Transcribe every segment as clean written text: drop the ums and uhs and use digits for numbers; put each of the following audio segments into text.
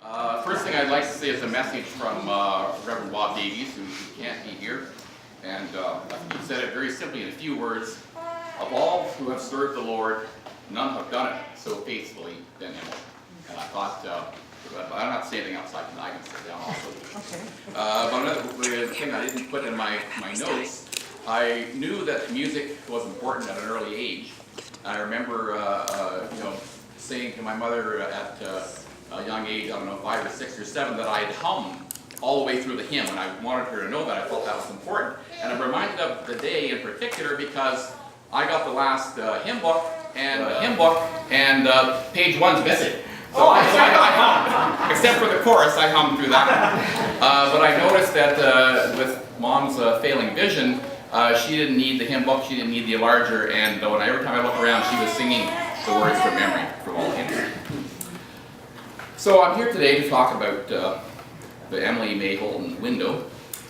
First thing I'd like to say is a message from Reverend Bob Davies, who can't be here. And he said it very simply in a few words. Of all who have served the Lord, none have done it so faithfully than him. And I thought, I'm not saying anything else, I can sit down also. Okay. But another thing I didn't put in my notes, I knew that music was important at an early age. I remember, saying to my mother at a young age, I don't know, 5 or 6 or 7, that I'd hum all the way through the hymn, and I wanted her to know that. I felt that was important. And I'm reminded of the day in particular because I got the last hymn book, and page 1's missing. So I hummed. Except for the chorus, I hummed through that. But I noticed that with Mom's failing vision, she didn't need the hymn book, she didn't need the enlarger, and every time I looked around, she was singing the words from memory from all hymns. So I'm here today to talk about the Emily May Holton window.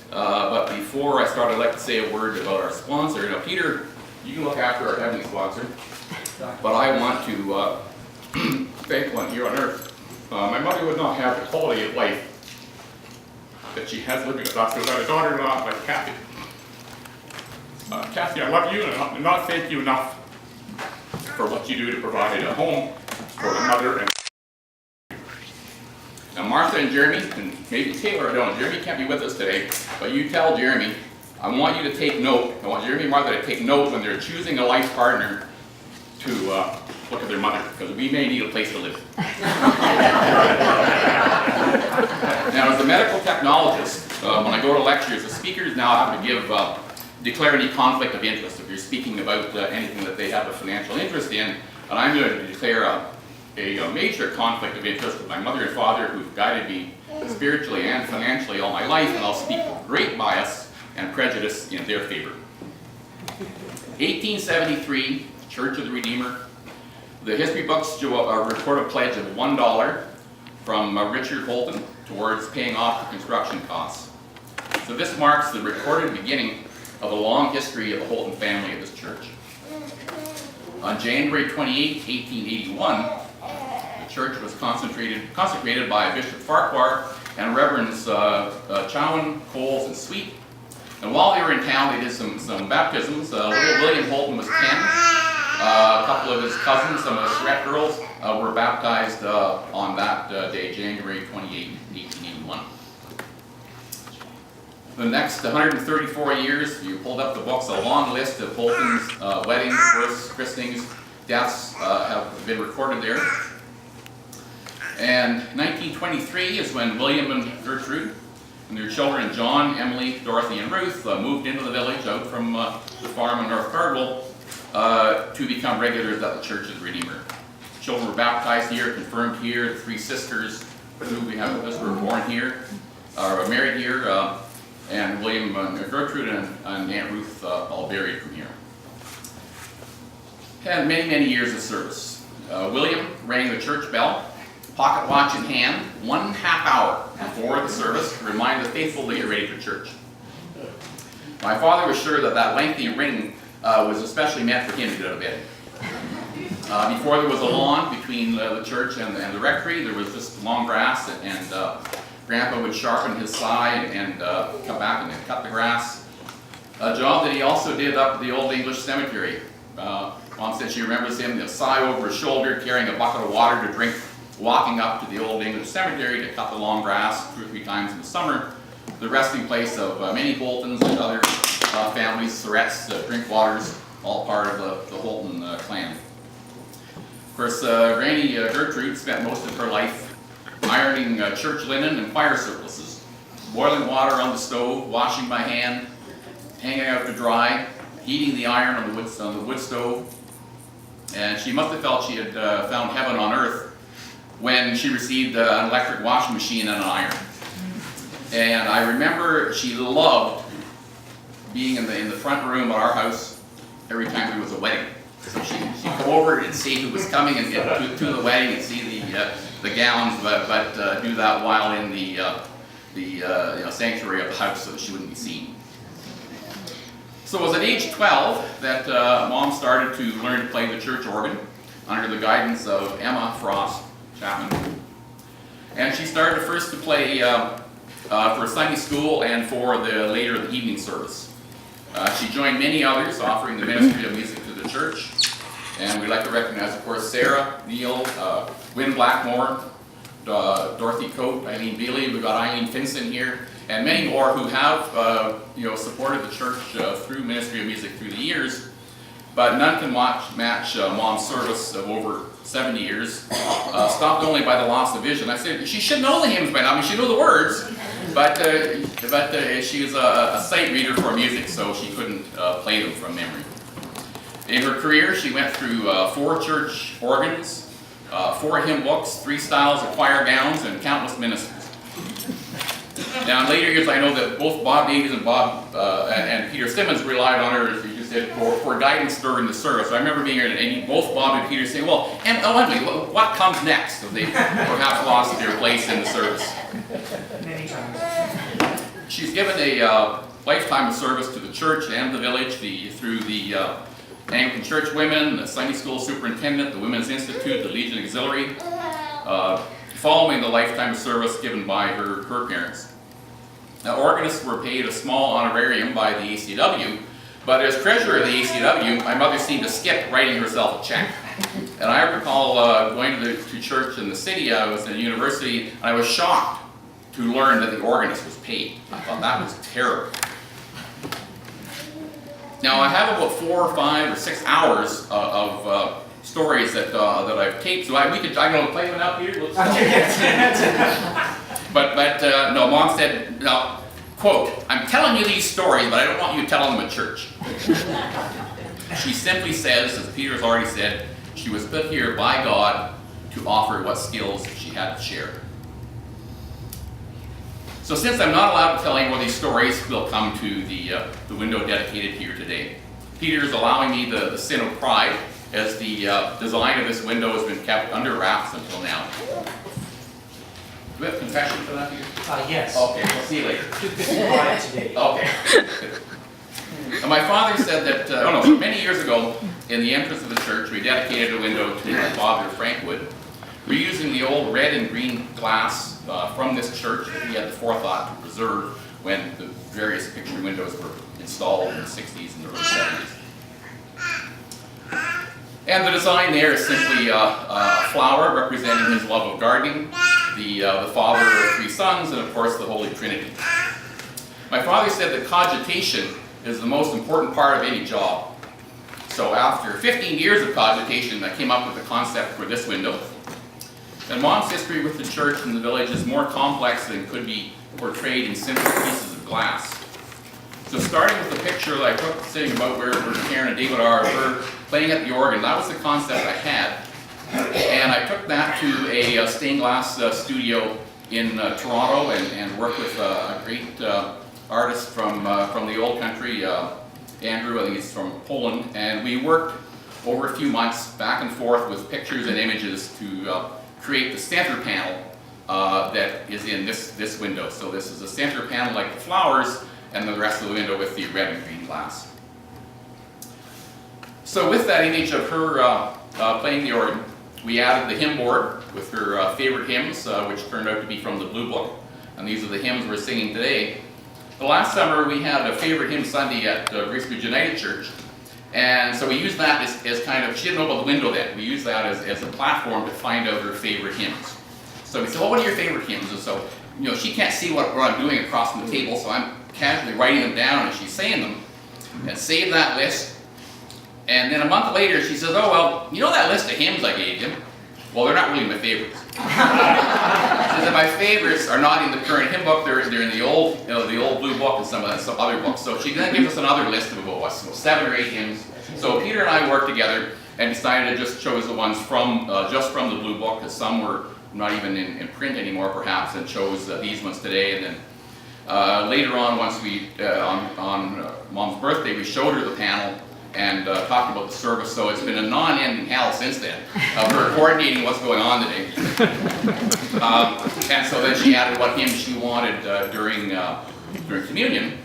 But before I start, I'd like to say a word about our sponsor. Now, Peter, you can look after our heavenly sponsor, but I want to thank one here on earth. My mother would not have the quality of life that she has living with us without a daughter-in-law like Kathy. Kathy, I love you and I not thank you enough for what you do to provide a home for the mother and now Martha and Jeremy, and maybe Taylor, I don't know, Jeremy can't be with us today, but you tell Jeremy, I want you to take note, I want Jeremy and Martha to take note when they're choosing a life partner to look at their mother, because we may need a place to live. Now as a medical technologist, when I go to lectures, the speakers now have to declare any conflict of interest if you're speaking about anything that they have a financial interest in, and I'm going to declare a major conflict of interest with my mother and father who've guided me spiritually and financially all my life, and I'll speak with great bias and prejudice in their favor. 1873, Church of the Redeemer. The history books report a pledge of $1 from Richard Holton towards paying off the construction costs. So this marks the recorded beginning of a long history of the Holton family at this church. On January 28, 1881, the church was consecrated by Bishop Farquhar and Reverends Chowan, Coles, and Sweet. And while they were in town, they did some baptisms. Little William Holton was 10. A couple of his cousins, some of the Surrett girls, were baptized on that day, January 28, 1881. The next 134 years, you pulled up the books, a long list of Holton's weddings, births, christenings, deaths have been recorded there. And 1923 is when William and Gertrude and their children John, Emily, Dorothy, and Ruth moved into the village out from the farm in North Cardwell to become regulars at the Church of the Redeemer. Children were baptized here, confirmed here. The 3 sisters who we have with us were born here, were married here, and William and Gertrude and Aunt Ruth all buried from here. Had many, many years of service. William rang the church bell, pocket watch in hand, 1/2 hour before the service to remind the faithful to get ready for church. My father was sure that lengthy ring was especially meant for him to get out of bed. Before there was a lawn between the church and the rectory, there was just long grass, and Grandpa would sharpen his scythe and come back and cut the grass. A job that he also did up at the Old English Cemetery. Mom said she remembers him, the scythe over his shoulder, carrying a bucket of water to drink, walking up to the Old English Cemetery to cut the long grass 2 or 3 times in the summer, the resting place of many Holtons and other families, Surretts, Drinkwaters, all part of the Holton clan. Of course, Granny Gertrude spent most of her life ironing church linen and fire surplices, boiling water on the stove, washing by hand, hanging out to dry, heating the iron on the wood stove. And she must have felt she had found heaven on earth when she received an electric washing machine and an iron. And I remember she loved being in the front room at our house every time there was a wedding. So she'd come over and see who was coming and to the wedding and see the gowns, but do that while in the sanctuary of the house so that she wouldn't be seen. So it was at age 12 that Mom started to learn to play the church organ under the guidance of Emma Frost Chapman. And she started first to play for Sunday school and for the later the evening service. She joined many others offering the ministry of music to the church. And we'd like to recognize, of course, Sarah, Neil, Wynn Blackmore, Dorothy Coate, Eileen Bealey. We've got Eileen Finson here, and many more who have supported the church through ministry of music through the years. But none can match Mom's service of over 70 years, stopped only by the loss of vision. I said she should know the hymns by now. I mean, she knew the words, but she was a sight reader for music, so she couldn't play them from memory. In her career, she went through 4 church organs, 4 hymn books, 3 styles of choir gowns, and countless ministers. Now, in later years, I know that both Bob Davies and Peter Simmons relied on her, as you just said, for guidance during the service. So I remember being here, and both Bob and Peter saying, "Well, Emily, what comes next?" So they perhaps lost their place in the service. Many times. She's given a lifetime of service to the church and the village through the Anglican Church Women, the Sunday School Superintendent, the Women's Institute, the Legion Auxiliary, following the lifetime of service given by her parents. Now, organists were paid a small honorarium by the ACW, but as treasurer of the ACW, my mother seemed to skip writing herself a check. And I recall going to church in the city. I was in university, and I was shocked to learn that the organist was paid. I thought that was terrible. Now, I have about 4 or 5 or 6 hours of stories that I've taped, so I'm going to play them out here. But no, Mom said, no, quote, "I'm telling you these stories, but I don't want you telling them at church." She simply says, as Peter's already said, she was put here by God to offer what skills she had to share. So since I'm not allowed to tell any more of these stories, we'll come to the window dedicated here today. Peter's allowing me the sin of pride, as the design of this window has been kept under wraps until now. Do we have confession for that, Peter? Yes. Okay, we'll see you later. Quiet today. Okay. Now, my father said that, many years ago, in the entrance of the church, we dedicated a window to my father, Frank Wood. We're using the old red and green glass from this church that he had the forethought to preserve when the various picture windows were installed in the 60s and the early 70s. And the design there is simply a flower representing his love of gardening, the father of 3 sons, and of course the Holy Trinity. My father said that cogitation is the most important part of any job. So after 15 years of cogitation, I came up with the concept for this window. And Mom's history with the church and the village is more complex than could be portrayed in simple pieces of glass. So starting with the picture that I took sitting about where Karen and David are, we're playing at the organ. That was the concept I had. And I took that to a stained glass studio in Toronto and worked with a great artist from the old country, Andrew, I think he's from Poland. And we worked over a few months back and forth with pictures and images to create the center panel that is in this window. So this is a center panel like the flowers, and the rest of the window with the red and green glass. So with that image of her playing the organ, we added the hymn board with her favorite hymns, which turned out to be from the Blue Book. And these are the hymns we're singing today. The last summer we had a favorite hymn Sunday at Bracebridge United Church. And so we used that as kind of, she didn't know about the window then, we used that as a platform to find out her favorite hymns. So we said, well, what are your favorite hymns? And so, she can't see what I'm doing across from the table, so I'm casually writing them down and she's saying them, and saved that list. And then a month later she says, oh, well, that list of hymns I gave you? Well, they're not really my favorites. She says that my favorites are not in the current hymn book, they're in the old, the old Blue Book and some other books. So she then gives us another list of about 7 or 8 hymns. So Peter and I worked together and decided to just chose the ones from just from the Blue Book, because some were not even in print anymore perhaps, and chose these ones today. And then later on, once we, on Mom's birthday, we showed her the panel and talked about the service. So it's been a non-ending hell since then of her coordinating what's going on today. And so then she added what hymn she wanted during communion.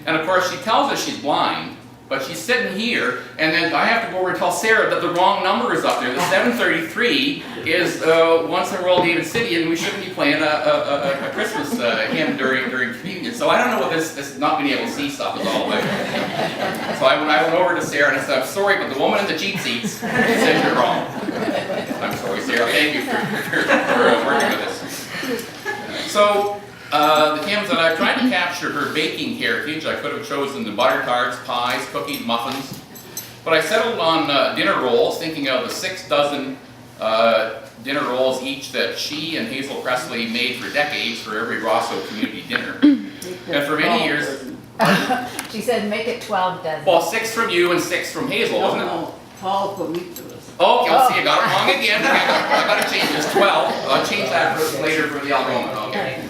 And of course she tells us she's blind, but she's sitting here, and then I have to go over and tell Sarah that the wrong number is up there. The 733 is Once in Royal David City, and we shouldn't be playing a Christmas hymn during communion. So I don't know what this not being able to see stuff is all about. So I went over to Sarah and I said, I'm sorry, but the woman in the cheap seats said you're wrong. I'm sorry, Sarah. Thank you for working with us. So the hymns that I tried to capture her baking heritage. I could have chosen the butter tarts, pies, cookies, muffins, but I settled on dinner rolls, thinking of the 6 dozen dinner rolls each that she and Hazel Presley made for decades for every Rosso community dinner. And for many years, She said make it 12 dozen. well, 6 from you and 6 from Hazel, wasn't it? No, Paul put me through this. Oh, okay, see, I got it wrong again. I got to change this. 12. I'll change that later for the Algoma. Okay.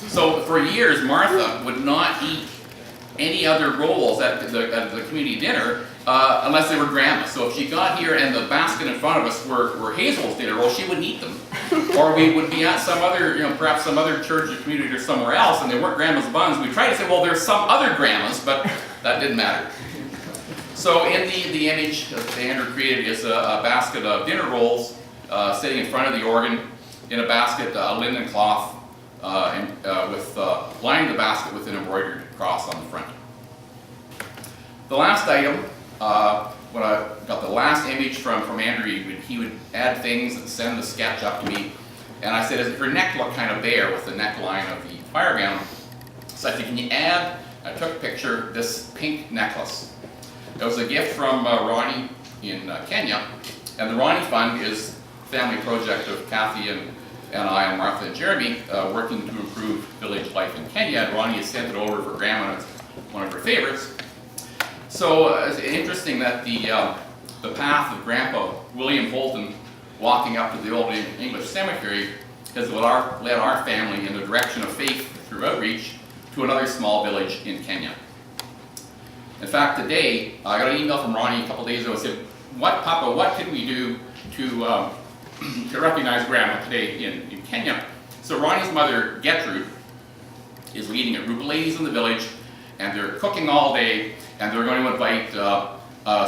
So for years, Martha would not eat any other rolls at the community dinner unless they were Grandma's. So if she got here and the basket in front of us were Hazel's dinner rolls, she wouldn't eat them. Or we would be at some other, perhaps some other church or community or somewhere else, and they weren't Grandma's buns. We tried to say, well, there's some other Grandma's, but that didn't matter. So in the image that Andrew created is a basket of dinner rolls sitting in front of the organ. In a basket, linen cloth, lining the basket with an embroidered cross on the front. The last item, when I got the last image from Andrew, he would add things and send the sketch up to me. And I said, does her neck look kind of bare with the neckline of the fire gown? So I said, can you add, I took a picture, this pink necklace. It was a gift from Ronnie in Kenya, and the Ronnie Fund is a family project of Kathy and I and Martha and Jeremy working to improve village life in Kenya. And Ronnie has sent it over for Grandma, and it's one of her favorites. So it's interesting that the path of Grandpa William Holton walking up to the Old English Cemetery has led our family in the direction of faith through outreach to another small village in Kenya. In fact, today, I got an email from Ronnie a couple days ago and said, Papa, what can we do to recognize Grandma today in Kenya? So Ronnie's mother, Gertrude, is leading a group of ladies in the village, and they're cooking all day, and they're going to invite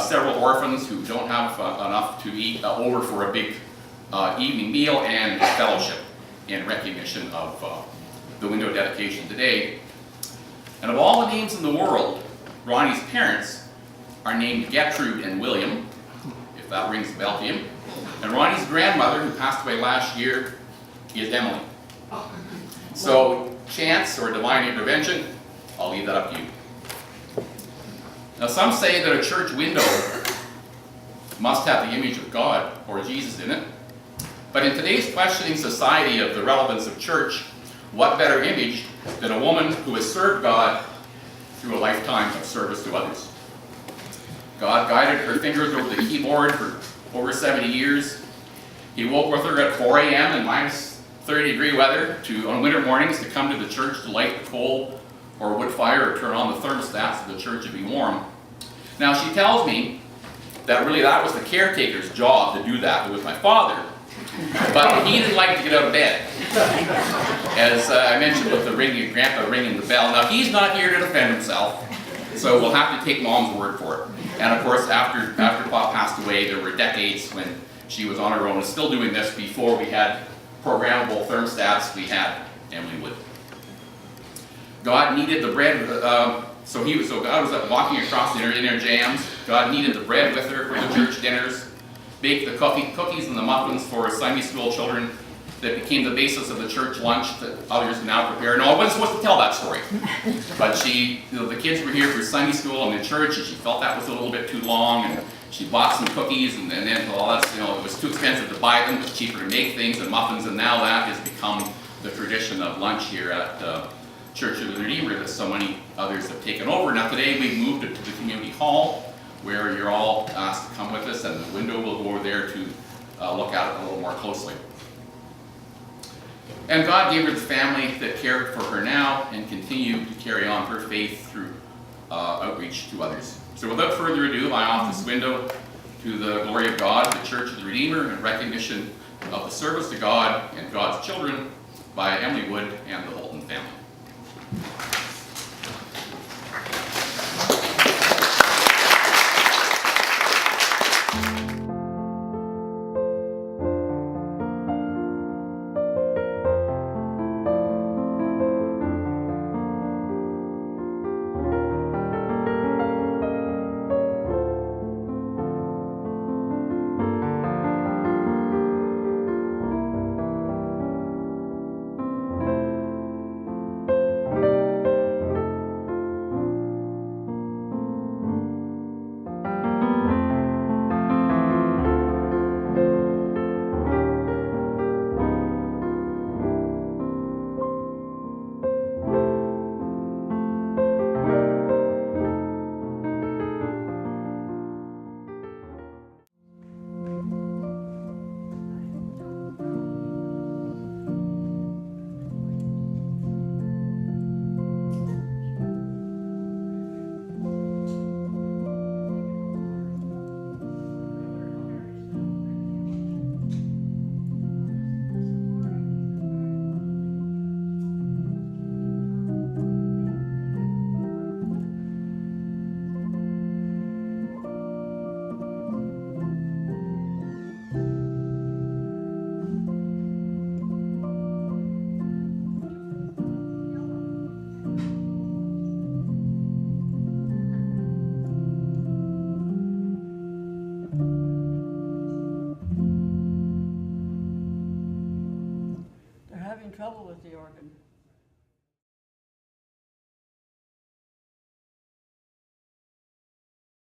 several orphans who don't have enough to eat over for a big evening meal and fellowship in recognition of the window dedication today. And of all the names in the world, Ronnie's parents are named Gertrude and William, if that rings a bell to you. And Ronnie's grandmother, who passed away last year, is Emily. So, chance or divine intervention, I'll leave that up to you. Now, some say that a church window must have the image of God or Jesus in it. But in today's questioning society of the relevance of church, what better image than a woman who has served God through a lifetime of service to others? God guided her fingers over the keyboard for over 70 years. He woke with her at 4 a.m. in minus 30-degree weather on winter mornings to come to the church to light the coal or wood fire or turn on the thermostat so the church would be warm. Now, she tells me that really that was the caretaker's job to do that with my father, but he didn't like to get out of bed. As I mentioned with the Grandpa ringing the bell. Now, he's not here to defend himself, so we'll have to take Mom's word for it. And of course, after Pop passed away, there were decades when she was on her own and still doing this. Before we had programmable thermostats, we had Emily Wood. God needed the bread, so God was walking across the inner jams. God needed the bread with her for the church dinners, baked the cookies and the muffins for Sunday school children that became the basis of the church lunch that others now prepare. No, I wasn't supposed to tell that story. But the kids were here for Sunday school and the church, and she felt that was a little bit too long, and she bought some cookies, and then it was too expensive to buy them, it was cheaper to make things and muffins, and now that has become the tradition of lunch here at Church of the Redeemer that so many others have taken over. Now today we've moved it to the community hall, where you're all asked to come with us, and the window will go over there to look at it a little more closely. And God gave her the family that cared for her now and continued to carry on her faith through outreach to others. So without further ado, I offer this window to the glory of God, the Church of the Redeemer, in recognition of the service to God and God's children by Emily Wood and the Holton family. trouble with the organ.